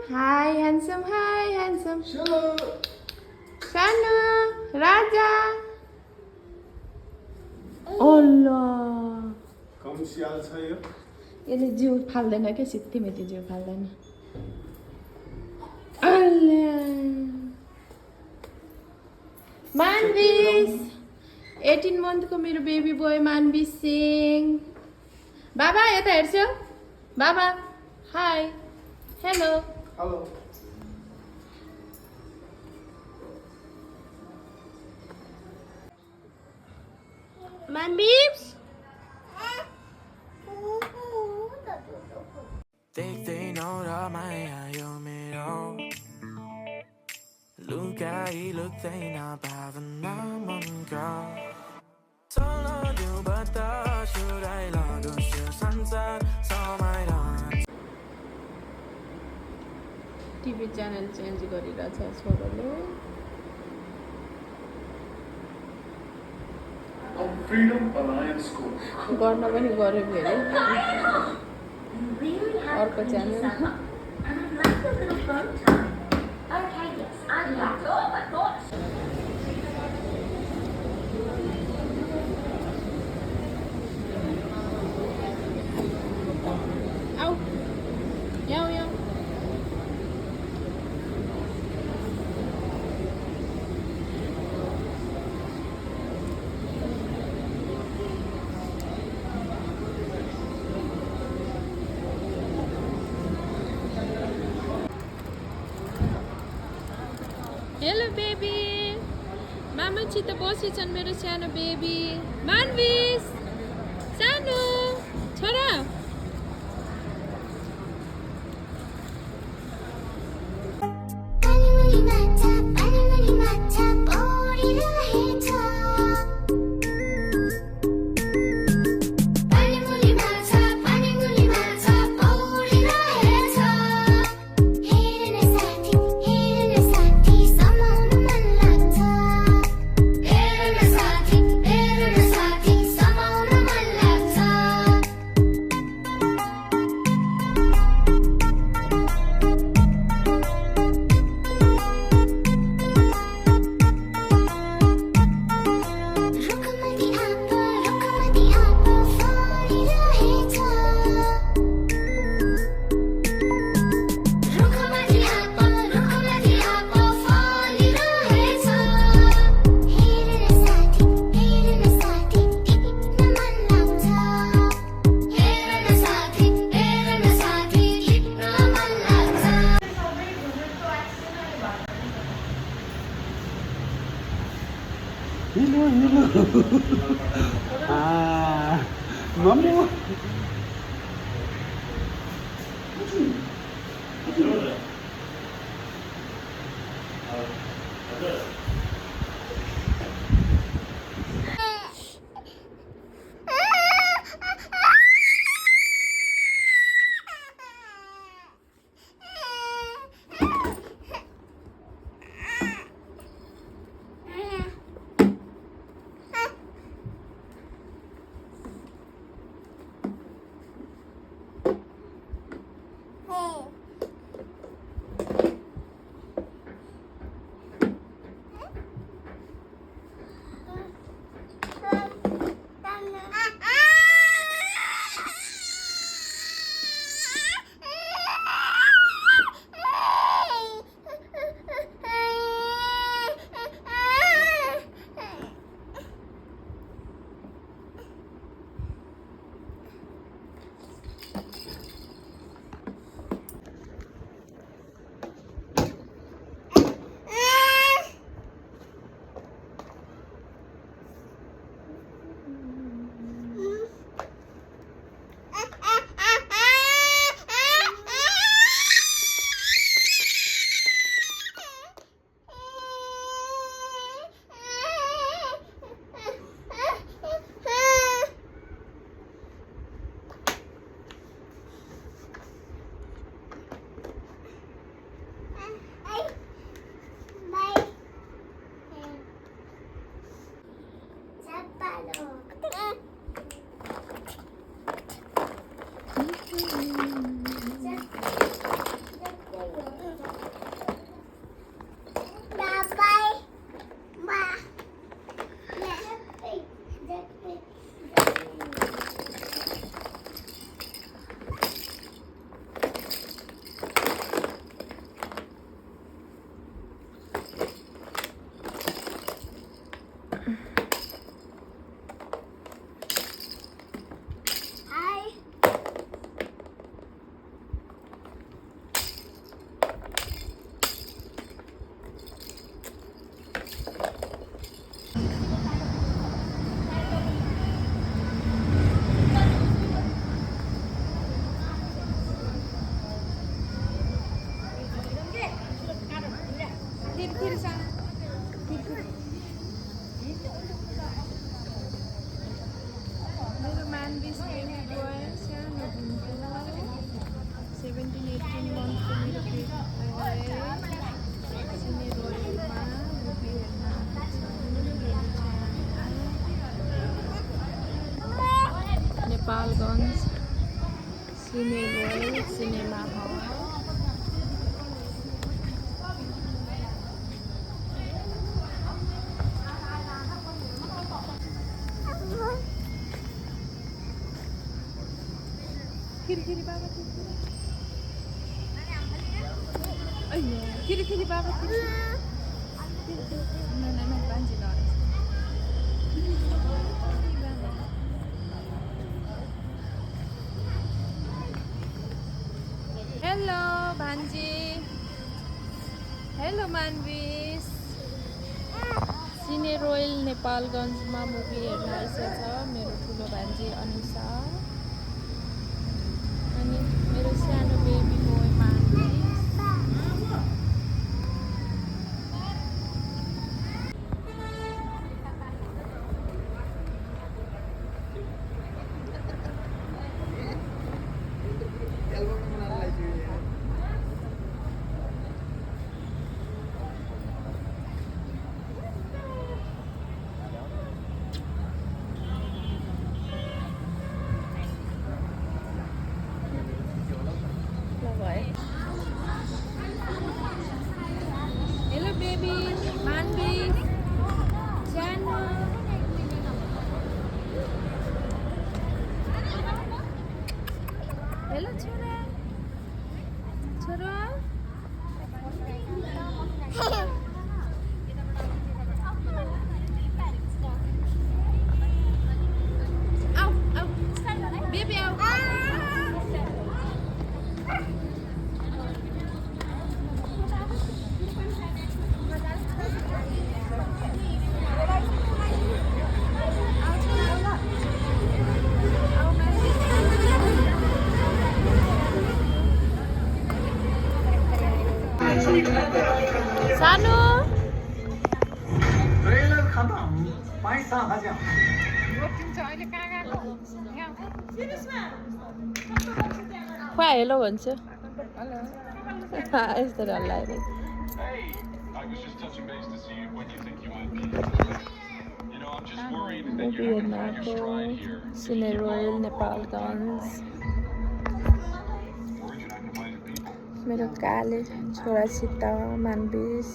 Hi, handsome. Hi, handsome. Shanu. Shanu, Raja. Allah. कम स्याल छ यो यसले जिउ फाल्दैन क्या सित्तिमेती जिउ फाल्दैन Allah. मानविस 18 मन्थको मेरो बेबी बोय मानविस सिंह बाबा यता हेर्छौ बाबा हाई हेलो हेलो मानविस देख्दै नरमाइ आयो मेरो लुकाइ लुक्दैन भावना मनका चल्न देऊ बतास उडाइ लगोस् यो संसार समय टिभी च्यानल चेन्ज गरिरहेछ छोरोले Freedom Alliance School. गर्न पनि गर्यो फेरि You really have Orca cleaned channel. yourself up. And I'd like a little phone time. Okay, yes, I'm back. Oh my gosh. आऊ याऊ याऊ हेलो बेबी मामासित बसेछन् मेरो सानो बेबी मानविस सानो छोरा Hello, hello. Mamu. थिरी बाबा थिरी बाबा हेलो भान्जी हेलो मानविस सिने royal नेपालगञ्जमा movie हेर्न आइसकेको छ मेरो ठुलो भान्जी अनुषा अनि मेरो सानो baby boy Manvis Hello baby, Manvis, Jana. Hello Chora. Chora. Ow, ow. Baby, ow. सानो ट्रेलर खतम पैसा हजार खुवा हेलो भन्छ यस्तो हल्लाएर मुभी हेर्न आएको सिने रोयल नेपालगञ्ज मेरो काले छोरासित Manvis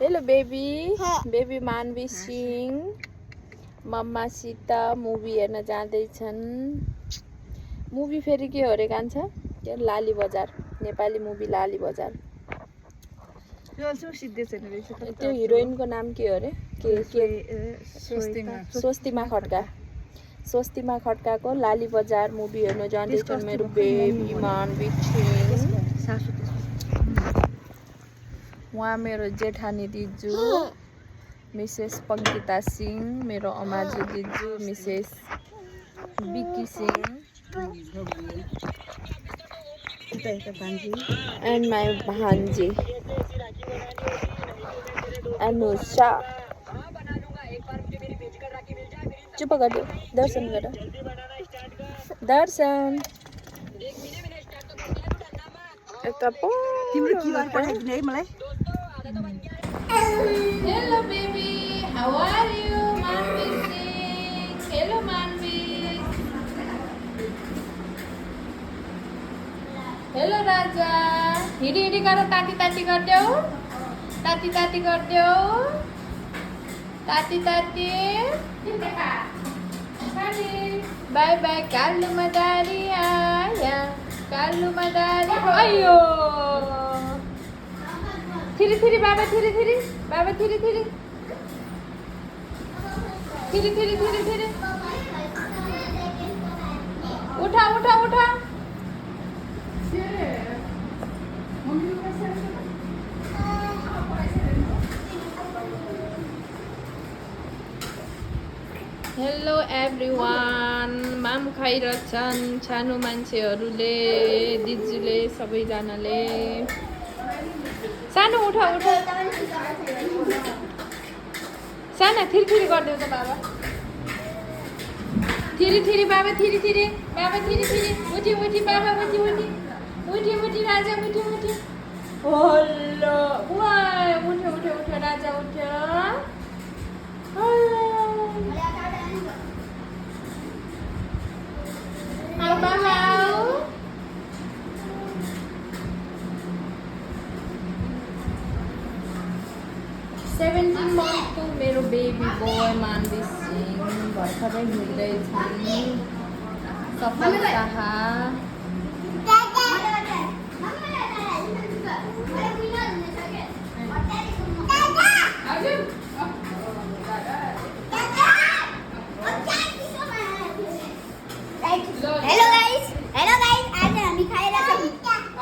hello baby baby Manvis Singh मम्मासित मुभी हेर्न जाँदैछन् मुभी फेरि के हो रे कान्छ के लाली बजार नेपाली मुभी लाली बजार त्यो हिरोइनको नाम के हो रे के स्वस्तिमा खड्काको लाली बजार मुभी हेर्न जाँदैछन् मेरो बेबी मानविस सिंह उहाँ मेरो जेठानी दिजु मिसेस पङ्किता सिंह मेरो अमाजु दिजु मिसेस बिकी Singh and my bhanji Anusha चुप कर दो दर्शन करो दर्शन यता तिम्रो क्युआर पठाइदिनु है मलाई Hello baby, how are you? Manvis. Hello Manvis. Hello Raja. हिडी करो ताती ताती कर दो ताती ताती कर दो ताती ताती बाय बाय कालू मदारी आया कालू मदारी अयो थिरी बाबा थिरी बाबा थिरी उठा हेलो एभ्रिवान माम खाइरहेछन् सानो मान्छेहरूले दिजुले सबैजनाले सानो उठा साना थिरी गरिदेऊ त बाबा थिरी बाबा थिरी बाबा थिरी उठी बाबा उठी राजा उठी हेलो वाइ उठ्यो राजा उठ्यो बाबा 17 monthको मेरो बेबी बोय मानविस सिंह भर्खरै हिँड्दैछन् सफल शाह हेलो गाइस आज हामी खाइरहेका छौँ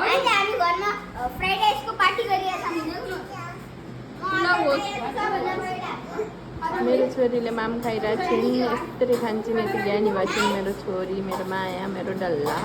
आज हामी घरमा फ्राइड राइसको पार्टी गरिरहेका छौँ मेरो छोरीले माम खाइरहेको छिन् यस्तरी खान्छन् यति ज्ञानी भएछन् मेरो छोरी मेरो माया मेरो डल्ला